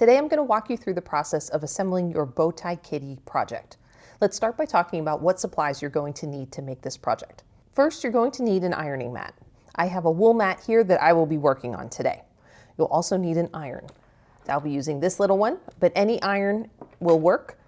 Today I'm going to walk you through the process of assembling your Bowtie Kitty project. Let's start by talking about what supplies you're going to need to make this project. First, you're going to need an ironing mat. I have a wool mat here that I will be working on today. You'll also need an iron. I'll be using this little one, but any iron will work.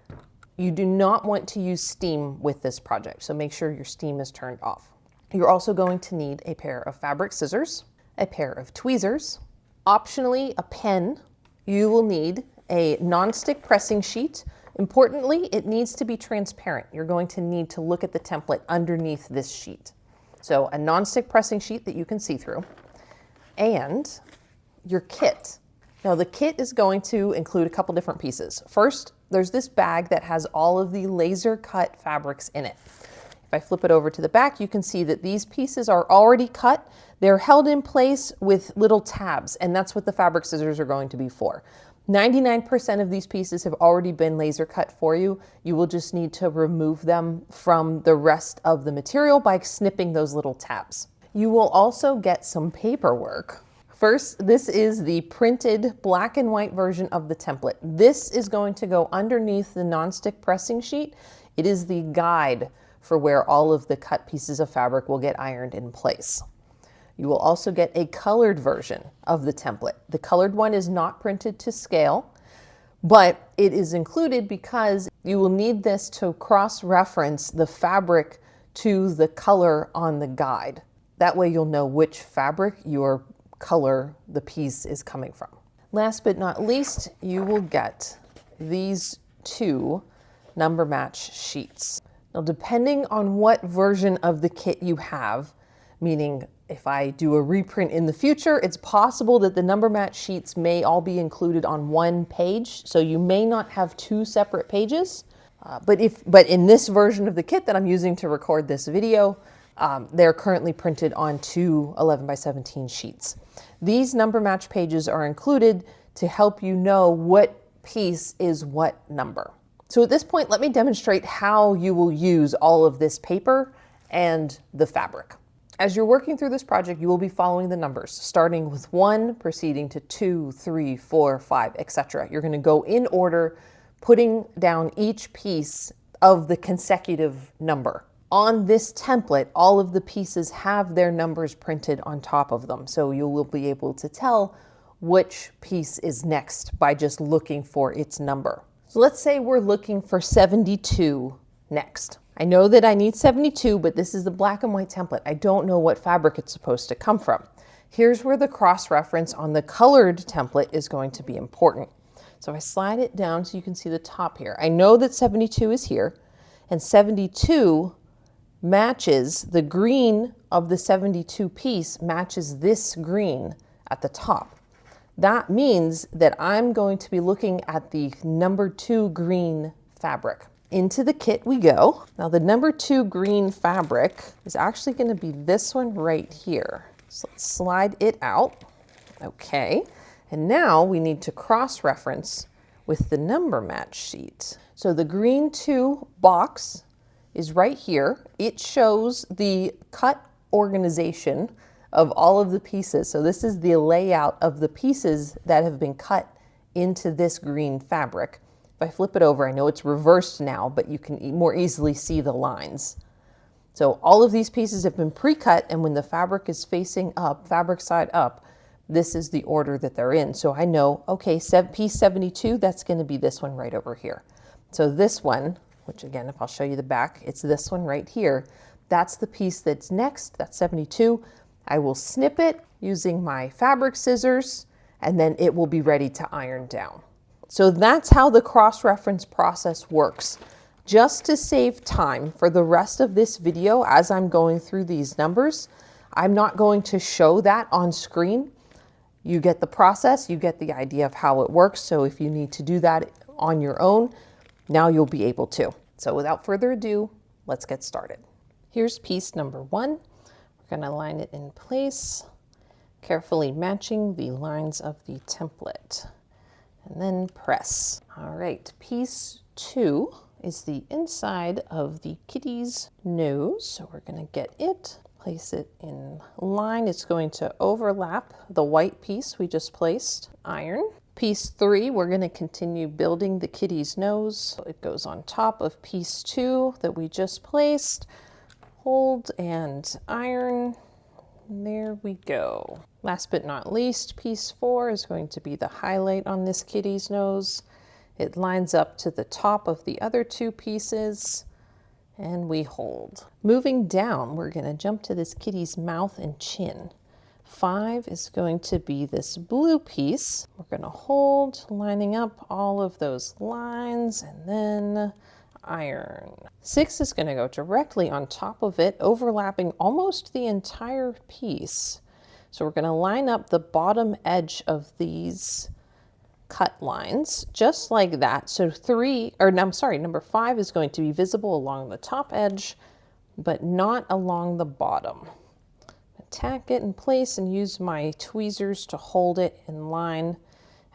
You do not want to use steam with this project, so make sure your steam is turned off. You're also going to need a pair of fabric scissors, a pair of tweezers, optionally a pen. You will need a nonstick pressing sheet. Importantly, it needs to be transparent. You're going to need to look at the template underneath this sheet. So a nonstick pressing sheet that you can see through, and your kit. Now the kit is going to include a couple different pieces. First, there's this bag that has all of the laser cut fabrics in it. If I flip it over to the back, you can see that these pieces are already cut. They're held in place with little tabs, and that's what the fabric scissors are going to be for. 99% of these pieces have already been laser cut for you. You will just need to remove them from the rest of the material by snipping those little tabs. You will also get some paperwork. First, this is the printed black and white version of the template. This is going to go underneath the nonstick pressing sheet. It is the guide for where all of the cut pieces of fabric will get ironed in place. You will also get a colored version of the template. The colored one is not printed to scale, but it is included because you will need this to cross-reference the fabric to the color on the guide. That way you'll know which fabric your color the piece is coming from. Last but not least, you will get these two number match sheets. Now, depending on what version of the kit you have, meaning if I do a reprint in the future, it's possible that the number match sheets may all be included on one page, so you may not have two separate pages. But in this version of the kit that I'm using to record this video, they're currently printed on two 11 by 17 sheets. These number match pages are included to help you know what piece is what number. So at this point, let me demonstrate how you will use all of this paper and the fabric. As you're working through this project, you will be following the numbers, starting with 1, proceeding to 2, 3, 4, 5, etc. You're going to go in order, putting down each piece of the consecutive number. On this template, all of the pieces have their numbers printed on top of them, so you will be able to tell which piece is next by just looking for its number. So let's say we're looking for 72 next. I know that I need 72, but this is the black and white template. I don't know what fabric it's supposed to come from. Here's where the cross-reference on the colored template is going to be important. So I slide it down so you can see the top here. I know that 72 is here, and 72 matches the green of the 72 piece matches this green at the top. That means that I'm going to be looking at the number 2 green fabric. Into the kit we go. Now the number 2 green fabric is actually going to be this one right here. So let's slide it out. Okay. And now we need to cross-reference with the number match sheet. So the green 2 box is right here. It shows the cut organization of all of the pieces. So this is the layout of the pieces that have been cut into this green fabric. If I flip it over, I know it's reversed now, but you can more easily see the lines. So all of these pieces have been pre-cut, and when the fabric is facing up, fabric side up, this is the order that they're in. So I know, okay, piece 72, that's going to be this one right over here. So this one, which again, if I'll show you the back, it's this one right here. That's the piece that's next, that's 72. I will snip it using my fabric scissors, and then it will be ready to iron down. So that's how the cross-reference process works. Just to save time for the rest of this video as I'm going through these numbers, I'm not going to show that on screen. You get the process, you get the idea of how it works. So if you need to do that on your own, now you'll be able to. So without further ado, let's get started. Here's piece number 1. We're going to line it in place, carefully matching the lines of the template. And then press. All right, piece 2 is the inside of the kitty's nose. So we're going to get it, place it in line. It's going to overlap the white piece we just placed. Iron. Piece 3, we're going to continue building the kitty's nose. It goes on top of piece 2 that we just placed. Hold and iron. There we go. Last but not least, piece 4 is going to be the highlight on this kitty's nose. It lines up to the top of the other 2 pieces, and we hold. Moving down, we're going to jump to this kitty's mouth and chin. 5 is going to be this blue piece. We're going to hold, lining up all of those lines, and then iron. 6 is going to go directly on top of it, overlapping almost the entire piece. So we're going to line up the bottom edge of these cut lines just like that. So number 5 is going to be visible along the top edge, but not along the bottom. Tack it in place and use my tweezers to hold it in line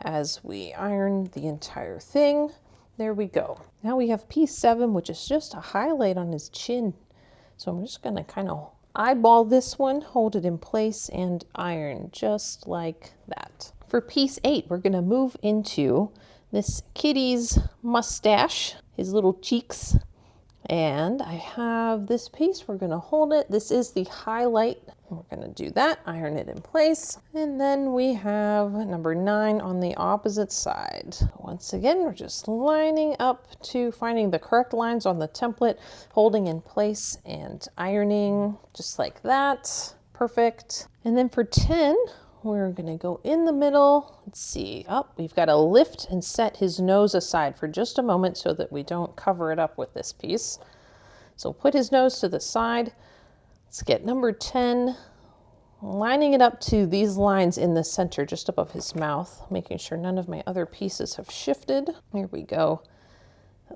as we iron the entire thing. There we go. Now we have piece 7, which is just a highlight on his chin. So I'm just going to kind of eyeball this one, hold it in place, and iron just like that. For piece 8, we're going to move into this kitty's mustache, his little cheeks. And I have this piece, we're going to hold it. This is the highlight. We're going to do that, iron it in place. And then we have number 9 on the opposite side. Once again, we're just lining up to finding the correct lines on the template, holding in place and ironing just like that. Perfect. And then for 10, we're going to go in the middle. Let's see. Oh, we've got to lift and set his nose aside for just a moment so that we don't cover it up with this piece. So put his nose to the side. Let's get number 10, lining it up to these lines in the center just above his mouth, making sure none of my other pieces have shifted. Here we go.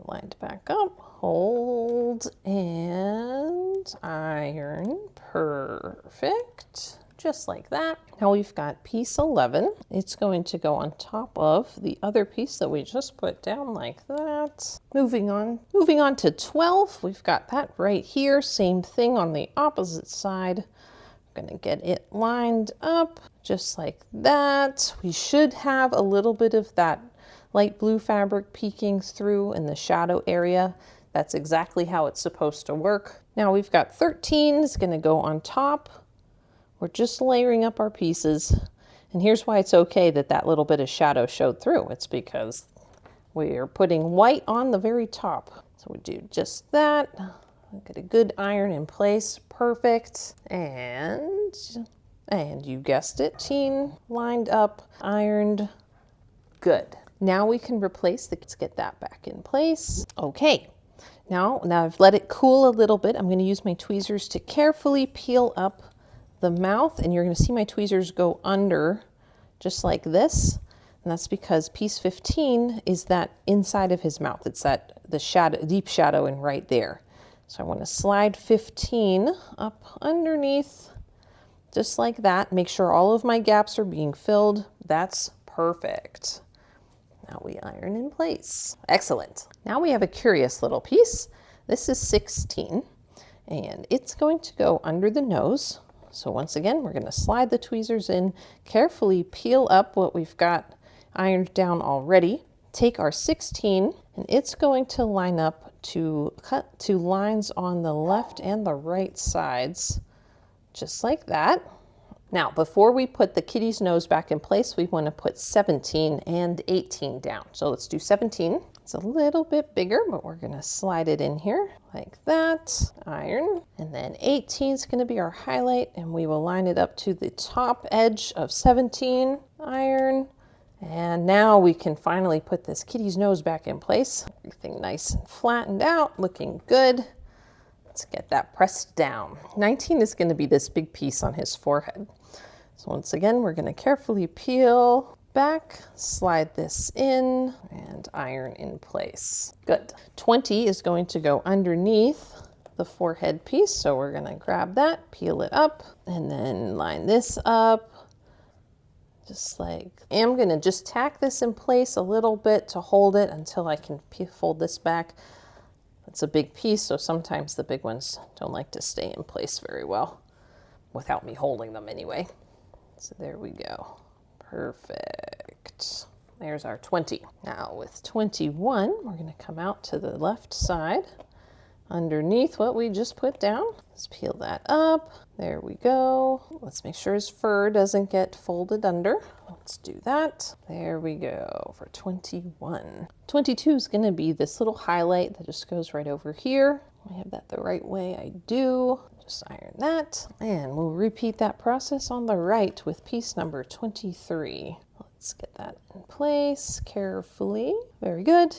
Lined back up, hold, and iron. Perfect. Just like that. Now we've got piece 11. It's going to go on top of the other piece that we just put down like that. Moving on to 12. We've got that right here. Same thing on the opposite side. I'm going to get it lined up just like that. We should have a little bit of that light blue fabric peeking through in the shadow area. That's exactly how it's supposed to work. Now we've got 13 is going to go on top. We're just layering up our pieces. And here's why it's okay that that little bit of shadow showed through. It's because we're putting white on the very top. So we do just that. Get a good iron in place. Perfect. And you guessed it, 13 lined up, ironed. Good. Now we can replace let's get that back in place. Okay. Now I've let it cool a little bit. I'm going to use my tweezers to carefully peel up the mouth, and you're going to see my tweezers go under just like this, and that's because piece 15 is that inside of his mouth. It's the shadow, deep shadow, in right there. So I want to slide 15 up underneath just like that. Make sure all of my gaps are being filled. That's perfect. Now we iron in place. Excellent. Now we have a curious little piece. This is 16, and it's going to go under the nose. So once again, we're going to slide the tweezers in, carefully peel up what we've got ironed down already. Take our 16, and it's going to line up to cut 2 lines on the left and the right sides, just like that. Now, before we put the kitty's nose back in place, we want to put 17 and 18 down. So let's do 17. It's a little bit bigger, but we're going to slide it in here like that, iron. And then 18 is going to be our highlight, and we will line it up to the top edge of 17, iron. And now we can finally put this kitty's nose back in place. Everything nice and flattened out, looking good. Let's get that pressed down. 19 is going to be this big piece on his forehead. So once again, we're going to carefully peel back, slide this in, and iron in place. Good. 20 is going to go underneath the forehead piece, so we're going to grab that, peel it up, and then line this up, just like. I'm going to just tack this in place a little bit to hold it until I can fold this back. It's a big piece, so sometimes the big ones don't like to stay in place very well without me holding them anyway. So there we go. Perfect. There's our 20. Now with 21, we're going to come out to the left side underneath what we just put down. Let's peel that up. There we go. Let's make sure his fur doesn't get folded under. Let's do that. There we go for 21. 22 is going to be this little highlight that just goes right over here. I have that the right way. I do. Just iron that. And we'll repeat that process on the right with piece number 23. Let's get that in place carefully. Very good.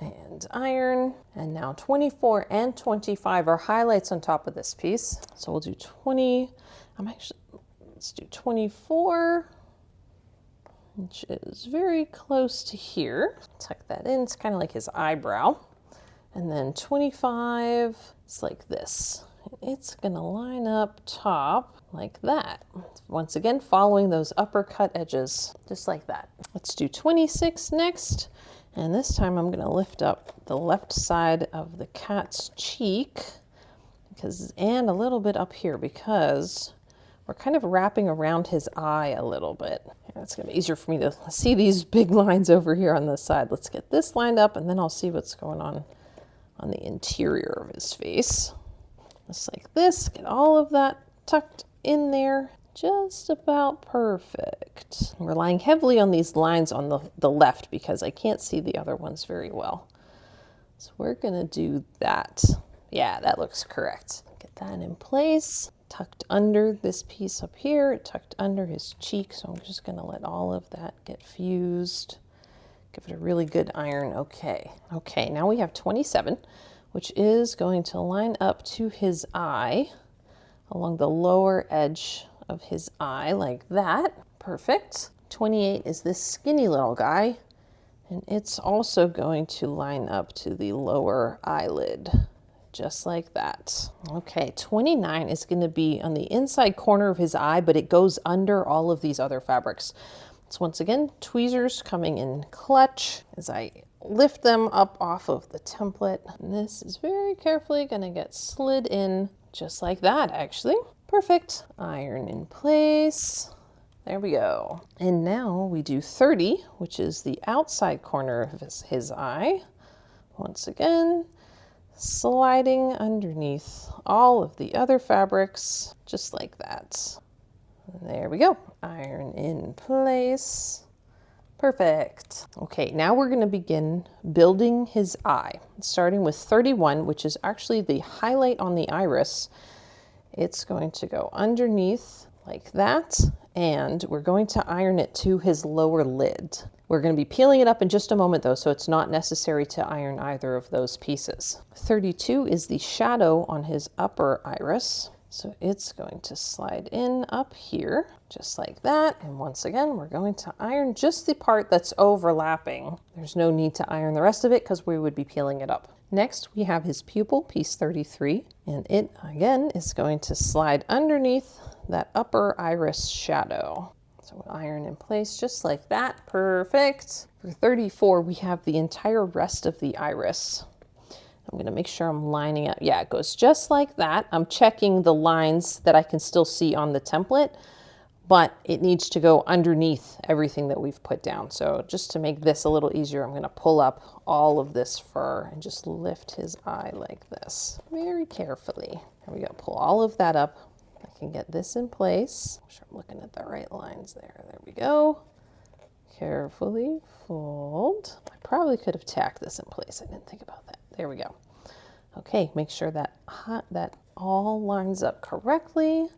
And iron. And now 24 and 25 are highlights on top of this piece. So we'll do 20. Let's do 24, which is very close to here. Tuck that in. It's kind of like his eyebrow. And then 25 is like this. It's going to line up top like that. Once again, following those uppercut edges, just like that. Let's do 26 next. And this time I'm going to lift up the left side of the cat's cheek and a little bit up here because we're kind of wrapping around his eye a little bit. It's going to be easier for me to see these big lines over here on this side. Let's get this lined up and then I'll see what's going on the interior of his face. Just like this, get all of that tucked in there. Just about perfect. I'm relying heavily on these lines on the left because I can't see the other ones very well. So we're gonna do that. Yeah, that looks correct. Get that in place. Tucked under this piece up here, tucked under his cheek. So I'm just gonna let all of that get fused. Give it a really good iron. Okay, now we have 27, which is going to line up to his eye along the lower edge of his eye like that. Perfect. 28 is this skinny little guy, and it's also going to line up to the lower eyelid, just like that. Okay, 29 is going to be on the inside corner of his eye, but it goes under all of these other fabrics. So once again, tweezers coming in clutch as I lift them up off of the template. And this is very carefully going to get slid in just like that, actually. Perfect. Iron in place. There we go. And now we do 30, which is the outside corner of his eye. Once again, sliding underneath all of the other fabrics, just like that. And there we go. Iron in place. Perfect. Okay, now we're going to begin building his eye, starting with 31, which is actually the highlight on the iris. It's going to go underneath like that, and we're going to iron it to his lower lid. We're going to be peeling it up in just a moment though, so it's not necessary to iron either of those pieces. 32 is the shadow on his upper iris. So it's going to slide in up here, just like that. And once again, we're going to iron just the part that's overlapping. There's no need to iron the rest of it because we would be peeling it up. Next, we have his pupil, piece 33, and it again is going to slide underneath that upper iris shadow. So we'll iron in place just like that. Perfect. For 34, we have the entire rest of the iris. I'm going to make sure I'm lining up. Yeah, it goes just like that. I'm checking the lines that I can still see on the template, but it needs to go underneath everything that we've put down. So just to make this a little easier, I'm going to pull up all of this fur and just lift his eye like this very carefully. There we go. Pull all of that up. I can get this in place. Make sure I'm looking at the right lines there. There we go. Carefully fold. I probably could have tacked this in place. I didn't think about that. There we go. Okay, make sure that all lines up correctly,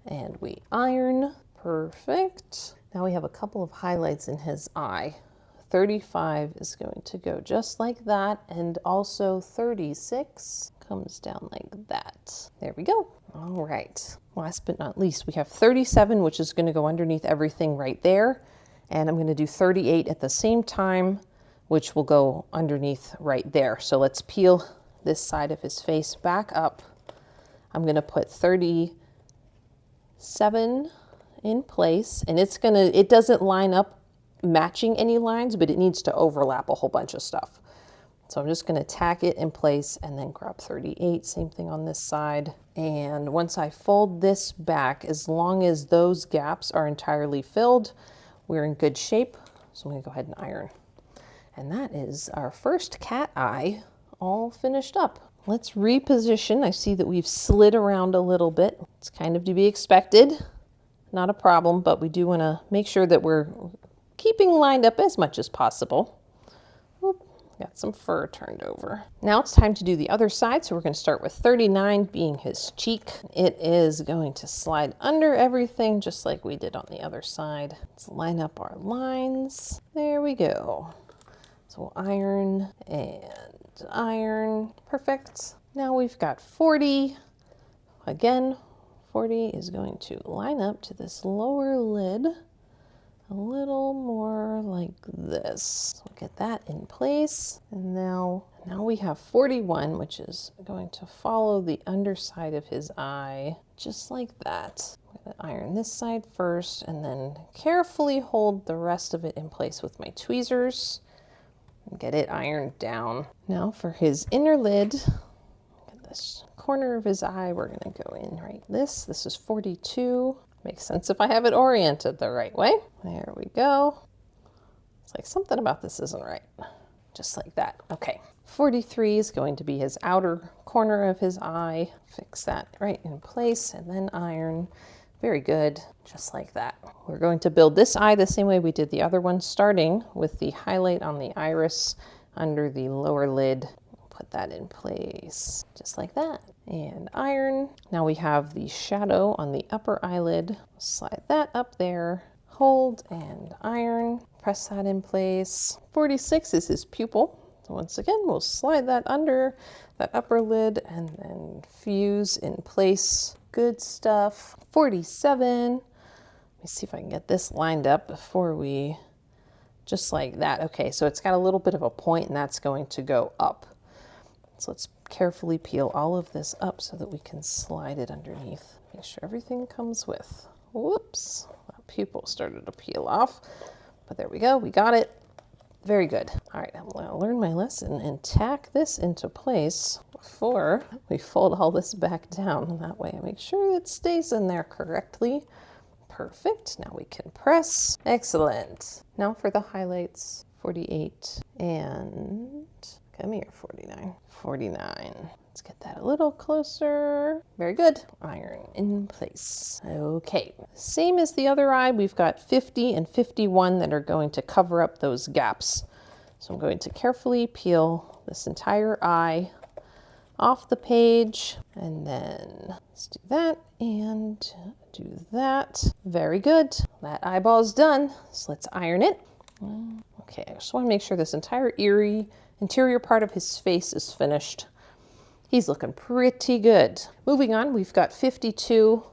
and we iron. Perfect. Now we have a couple of highlights in his eye. 35 is going to go just like that, and also 36 comes down like that. There we go. All right. Last but not least, we have 37, which is going to go underneath everything right there, and I'm going to do 38 at the same time, which will go underneath right there. So let's peel this side of his face back up. I'm going to put 37 in place, and it doesn't line up matching any lines, but it needs to overlap a whole bunch of stuff. So I'm just going to tack it in place and then grab 38, same thing on this side. And once I fold this back, as long as those gaps are entirely filled, we're in good shape So I'm gonna go ahead and iron. And that is our first cat eye all finished up. Let's reposition. I see that we've slid around a little bit. It's kind of to be expected, not a problem, but we do wanna make sure that we're keeping lined up as much as possible. Whoop. Got some fur turned over. Now it's time to do the other side. So we're going to start with 39 being his cheek. It is going to slide under everything just like we did on the other side. Let's line up our lines. There we go. So we'll iron and iron. Perfect. Now we've got 40. Again, 40 is going to line up to this lower lid. A little more like this. So get that in place. And now we have 41, which is going to follow the underside of his eye, just like that. I'm going to iron this side first and then carefully hold the rest of it in place with my tweezers and get it ironed down. Now for his inner lid, get this corner of his eye, we're going to go in right this. This is 42. Makes sense if I have it oriented the right way. There we go. It's like something about this isn't right. Just like that. Okay. 43 is going to be his outer corner of his eye. Fix that right in place and then iron. Very good. Just like that. We're going to build this eye the same way we did the other one, starting with the highlight on the iris under the lower lid. Put that in place just like that. And iron. Now we have the shadow on the upper eyelid. Slide that up there. Hold and iron. Press that in place. 46 is his pupil. So once again, we'll slide that under that upper lid and then fuse in place. Good stuff. 47. Let me see if I can get this lined up before we, just like that. Okay, so it's got a little bit of a point and that's going to go up. So let's carefully peel all of this up so that we can slide it underneath. Make sure everything comes with. Whoops, that pupil started to peel off, but there we go, we got it. Very good. All right, I'm gonna learn my lesson and tack this into place before we fold all this back down. That way I make sure it stays in there correctly. Perfect, now we can press. Excellent. Now for the highlights, 48 and come here, 49. 49. Let's get that a little closer. Very good. Iron in place. Okay. Same as the other eye, we've got 50 and 51 that are going to cover up those gaps. So I'm going to carefully peel this entire eye off the page. And then let's do that and do that. Very good. That eyeball's done. So let's iron it. Okay, I just want to make sure this entire interior part of his face is finished. He's looking pretty good. Moving on, we've got 52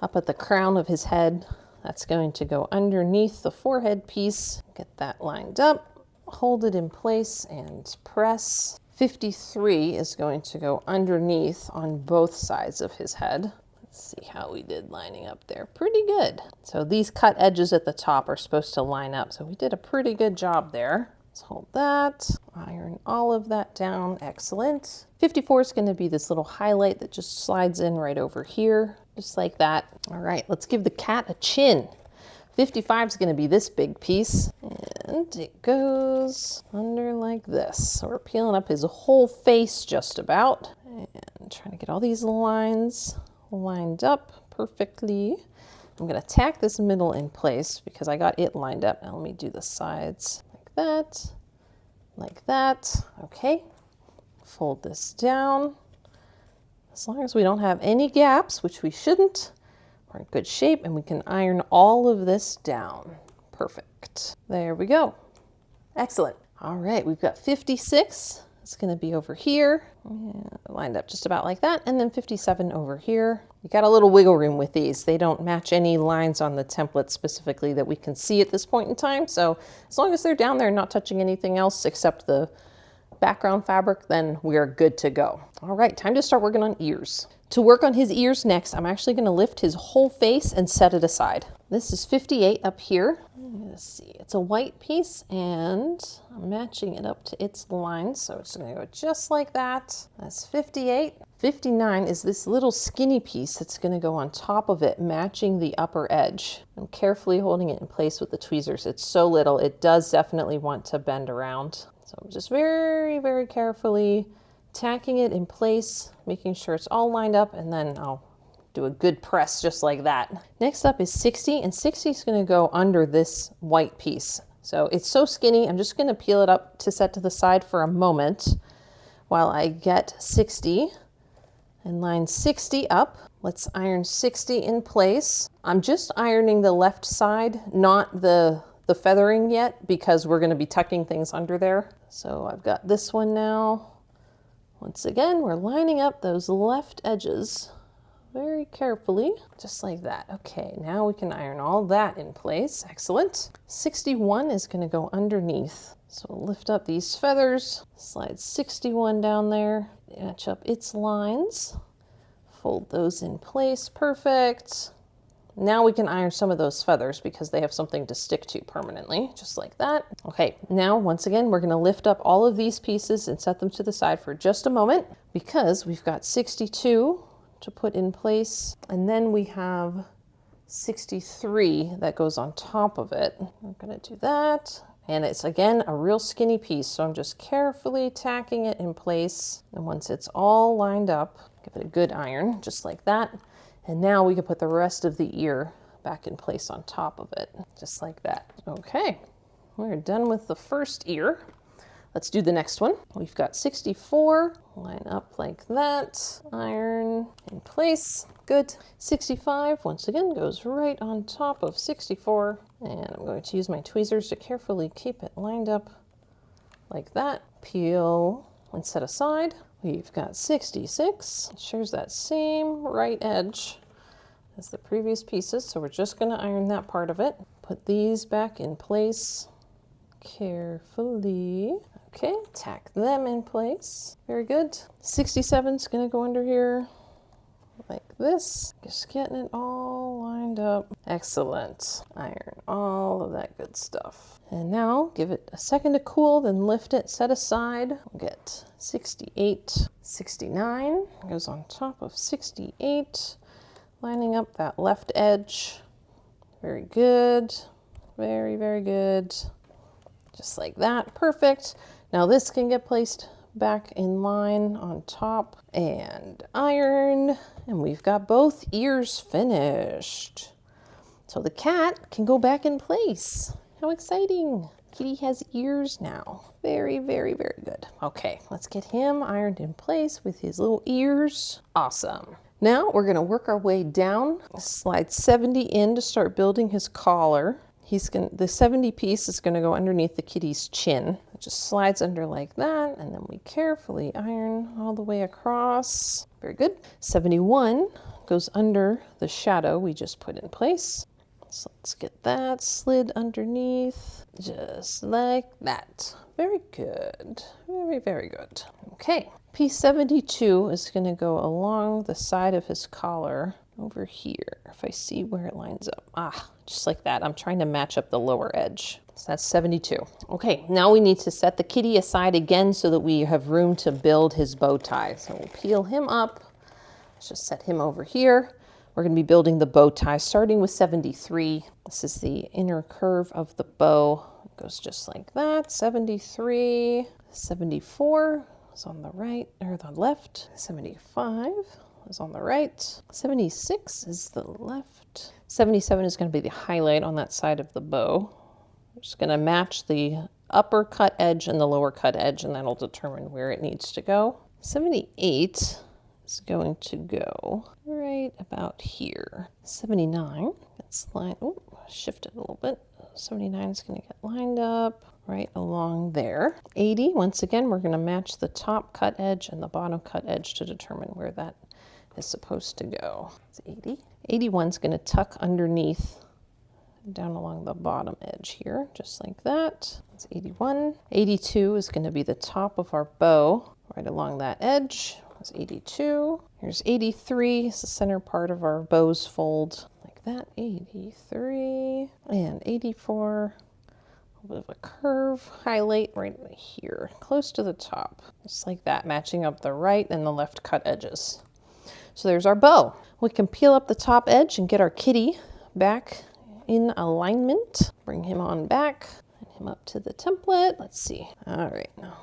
up at the crown of his head. That's going to go underneath the forehead piece. Get that lined up, hold it in place and press. 53 is going to go underneath on both sides of his head. Let's see how we did lining up there. Pretty good. So these cut edges at the top are supposed to line up. So we did a pretty good job there. Let's hold that, iron all of that down. Excellent. 54 is going to be this little highlight that just slides in right over here, just like that. All right, let's give the cat a chin. 55 is going to be this big piece, and it goes under like this. So we're peeling up his whole face just about, and trying to get all these lines lined up perfectly. I'm going to tack this middle in place because I got it lined up. Now let me do the sides. That, like that. Okay, fold this down. As long as we don't have any gaps, which we shouldn't, we're in good shape and we can iron all of this down. Perfect. There we go. Excellent. All right, we've got 56. It's going to be over here, lined up just about like that, and then 57 over here. You got a little wiggle room with these. They don't match any lines on the template specifically that we can see at this point in time. So as long as they're down there not touching anything else except the background fabric, then we're good to go. All right, time to start working on ears. To work on his ears next, I'm actually going to lift his whole face and set it aside. This is 58 up here. Let's see, it's a white piece and I'm matching it up to its line. So it's gonna go just like that. That's 58. 59 is this little skinny piece that's gonna go on top of it, matching the upper edge. I'm carefully holding it in place with the tweezers. It's so little, it does definitely want to bend around. So I'm just very, very carefully tacking it in place, making sure it's all lined up, and then I'll do a good press just like that. Next up is 60, and 60 is going to go under this white piece. So it's so skinny, I'm just going to peel it up to set to the side for a moment while I get 60 and line 60 up. Let's iron 60 in place. I'm just ironing the left side, not the feathering yet, because we're going to be tucking things under there. So I've got this one now. Once again, we're lining up those left edges very carefully, just like that. Okay, now we can iron all that in place. Excellent. 61 is going to go underneath. So we'll lift up these feathers, slide 61 down there, match up its lines, fold those in place. Perfect. Now we can iron some of those feathers because they have something to stick to permanently, just like that. Okay, now once again, we're going to lift up all of these pieces and set them to the side for just a moment because we've got 62 to put in place, and then we have 63 that goes on top of it. We're going to do that, and it's again a real skinny piece, so I'm just carefully tacking it in place, and once it's all lined up, give it a good iron just like that, and now we can put the rest of the ear back in place on top of it just like that. Okay, we're done with the first ear. Let's do the next one. We've got 64, line up like that, iron in place, good. 65, once again, goes right on top of 64, and I'm going to use my tweezers to carefully keep it lined up like that. Peel and set aside. We've got 66, shares that same right edge as the previous pieces, so we're just gonna iron that part of it. Put these back in place carefully. Okay, tack them in place. Very good. 67 is going to go under here like this. Just getting it all lined up. Excellent. Iron all of that good stuff. And now give it a second to cool, then lift it, set aside. We'll get 68. 69 goes on top of 68, lining up that left edge. Very good. Very, very good. Just like that. Perfect. Now this can get placed back in line on top and iron, and we've got both ears finished. So the cat can go back in place. How exciting. Kitty has ears now. Very, very, very good. Okay, let's get him ironed in place with his little ears. Awesome. Now we're going to work our way down, slide 70 in to start building his collar. The 70 piece is going to go underneath the kitty's chin. It just slides under like that, and then we carefully iron all the way across. Very good. 71 goes under the shadow we just put in place. So let's get that slid underneath, just like that. Very good. Very, very good. Okay. Piece 72 is going to go along the side of his collar over here, if I see where it lines up. Just like that. I'm trying to match up the lower edge. So that's 72. Okay, now we need to set the kitty aside again so that we have room to build his bow tie. So we'll peel him up. Let's just set him over here. We're going to be building the bow tie starting with 73. This is the inner curve of the bow. It goes just like that. 73, 74 is on the right or the left. 75 is on the right. 76 is the left. 77 is going to be the highlight on that side of the bow. We're just going to match the upper cut edge and the lower cut edge, and that'll determine where it needs to go. 78 is going to go right about here. 79, let's shift it a little bit. 79 is going to get lined up right along there. 80, once again, we're going to match the top cut edge and the bottom cut edge to determine where that is supposed to go. It's 80. 81 is going to tuck underneath down along the bottom edge here, just like that. It's 81. 82 is going to be the top of our bow right along that edge. It's 82. Here's 83. It's the center part of our bow's fold, like that, 83 and 84. A bit of a curve highlight right here, close to the top, just like that, matching up the right and the left cut edges. So there's our bow. We can peel up the top edge and get our kitty back in alignment. Bring him on back, and him up to the template. Let's see. All right, now.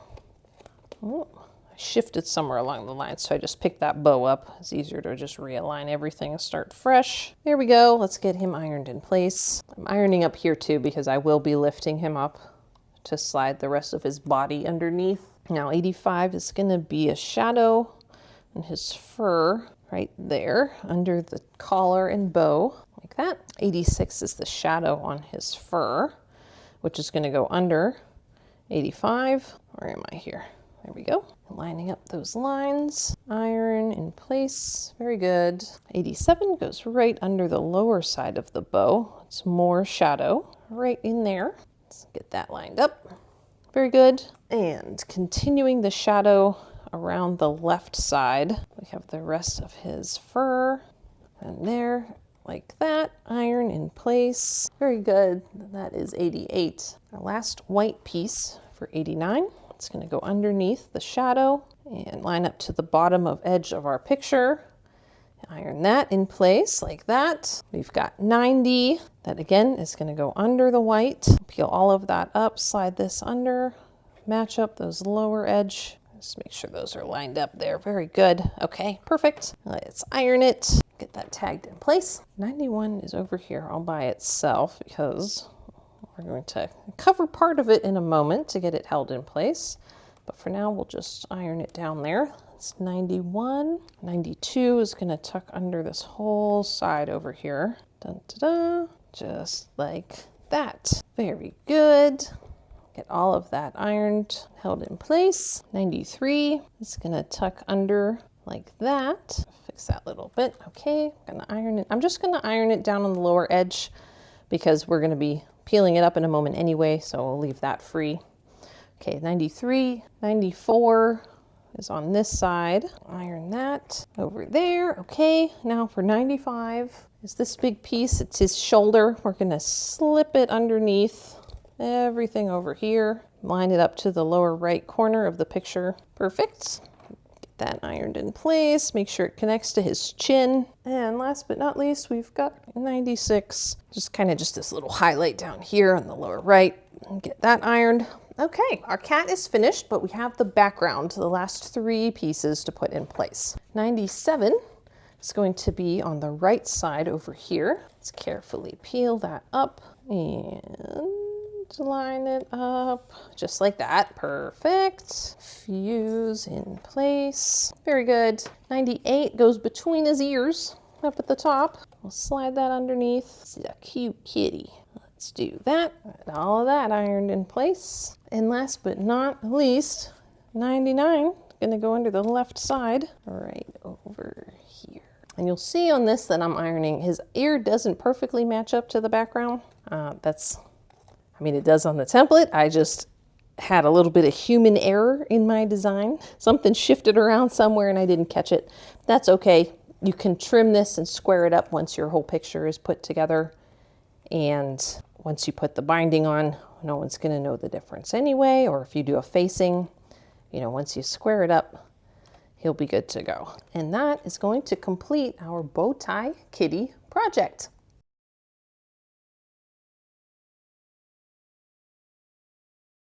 Oh, I shifted somewhere along the line, so I just picked that bow up. It's easier to just realign everything and start fresh. There we go. Let's get him ironed in place. I'm ironing up here too because I will be lifting him up to slide the rest of his body underneath. Now 85 is going to be a shadow in his fur right there under the collar and bow, like that. 86 is the shadow on his fur, which is going to go under 85. Where am I here? There we go. Lining up those lines. Iron in place. Very good. 87 goes right under the lower side of the bow. It's more shadow right in there. Let's get that lined up. Very good. And continuing the shadow around the left side, we have the rest of his fur. And there, like that. Iron in place. Very good. That is 88. Our last white piece for 89. It's going to go underneath the shadow and line up to the bottom of edge of our picture. Iron that in place like that. We've got 90. That again is going to go under the white. Peel all of that up, slide this under, match up those lower edge. Just make sure those are lined up there. Very good. Okay, perfect. Let's iron it. Get that tagged in place. 91 is over here all by itself because we're going to cover part of it in a moment to get it held in place. But for now, we'll just iron it down there. It's 91. 92 is going to tuck under this whole side over here. Dun, da, da. Just like that. Very good. Get all of that ironed, held in place. 93 is going to tuck under like that. Fix that little bit. Okay, I'm going to iron it. I'm just going to iron it down on the lower edge because we're going to be peeling it up in a moment anyway, so we'll leave that free. Okay, 93, 94 is on this side. Iron that over there. Okay, now for 95 is this big piece. It's his shoulder. We're gonna slip it underneath everything over here. Line it up to the lower right corner of the picture. Perfect. That ironed in place, make sure it connects to his chin. And last but not least, we've got 96, just this little highlight down here on the lower right. Get that ironed. Okay, our cat is finished, but we have the background, the last 3 pieces to put in place. 97 is going to be on the right side over here. Let's carefully peel that up and line it up just like that. Perfect. Fuse in place. Very good. 98 goes between his ears up at the top. We'll slide that underneath. This is a cute kitty. Let's do that. Get all of that ironed in place. And last but not least, 99 gonna go under the left side right over here. And you'll see on this that I'm ironing. His ear doesn't perfectly match up to the background. It does on the template. I just had a little bit of human error in my design. Something shifted around somewhere and I didn't catch it. That's okay. You can trim this and square it up once your whole picture is put together. And once you put the binding on, no one's going to know the difference anyway. Or if you do a facing, once you square it up, he'll be good to go. And that is going to complete our Bowtie Kitty project.